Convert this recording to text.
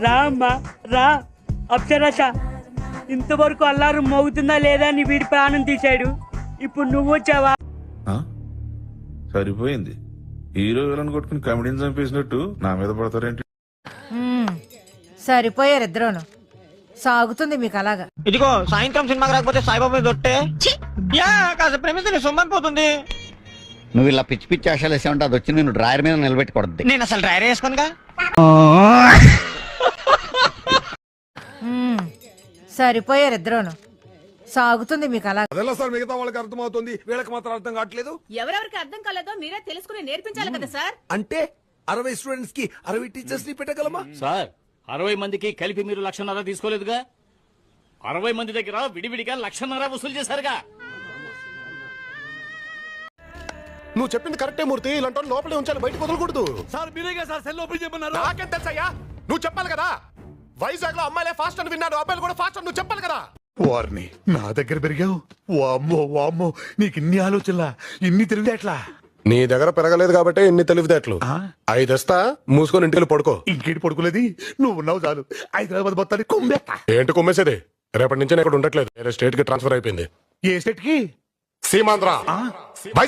రా అమ్మా రా. అప్సరస, ఇంతవరకు అల్లారు మోగుతుందా లేదా అని వీడి ప్రాణం తీశాడు. ఇప్పుడు నువ్వు వచ్చావా? సరిపోయింది. హీరో విలన్ కొట్టుకుని కమెడీని చంపేసినట్టు నా మీద పడతారేంటి? సరిపోయారు ఇద్దరును. సాగుతుంది మీకు అలాగా. ఇదిగో సాయంత్రం సినిమాకి రాకపోతే సాయిబాబా దొట్టే కాస్త ప్రేమిస్తే సొమ్మనిపోతుంది. నువ్వు ఇలా పిచ్చి పిచ్చి ఆశలు వేసావంటే అది వచ్చి నేను డ్రాయర్ మీద నిలబెట్టకూడదు. నేను అసలు డ్రైవర్ వేసుకోనుగా. సరిపోయారు ఇద్దరును. సాగుతుంది మీకు అలాగా. అదెలా సార్ మిగతా వాళ్ళకి అర్థమవుతుంది, వీళ్ళకి మాత్రం అర్థం కావట్లేదు. ఎవరెవరికి అర్థం కాలేదో మీరే తెలుసుకుని నేర్పించాలి కదా సార్. అంటే 60 స్టూడెంట్స్ కి 60 టీచర్స్ ని పెట్టగలమా సార్? 60 మందికి కలిపి మీరు 1,50,000 తీసుకోలేదుగా? 60 మంది దగ్గర విడివిడిగా 1,50,000 వసూలు చేశారుగా? నువ్వు చెప్పింది కరెక్టే మూర్తి. ఇలాంటి లోపలే ఉంచాలి, బయటకు వదలకూడదు. సార్ మీరేగా సార్ సెల్ ఓపెన్ చేయమన్నారు. నాకేం తెలుసయ్యా, నువ్వు చెప్పాలి కదా. వైజాగ్ లో అమ్మాయిలే ఫాస్ట్ అని విన్నాడు, అబ్బాయిలు కూడా ఫాస్ట్ అని నువ్వు చెప్పాలి కదా. వారిని నా దగ్గర పెరిగావు. వామ్మో వామ్మో, నీకు ఇన్ని ఆలోచనలా, ఇన్ని తెలివితేటలా. నీ దగ్గర పెరగలేదు కాబట్టి ఇన్ని తెలివితేటలు. 5 ఇస్తా, మూసుకొని ఇంటికి పడుకో. ఇంకేంటి పడుకోలేదు, నువ్వు ఉన్నావు చాలు. హైదరాబాద్ మొత్తాన్ని కుమ్మేస్తా. ఏంటి కుమ్మేసేది? రేపటి నుంచి నేను ఇక్కడ ఉండట్లేదు, వేరే స్టేట్ కి ట్రాన్స్ఫర్ అయిపోయింది. ఏ స్టేట్ కి? సీమాంధ్ర.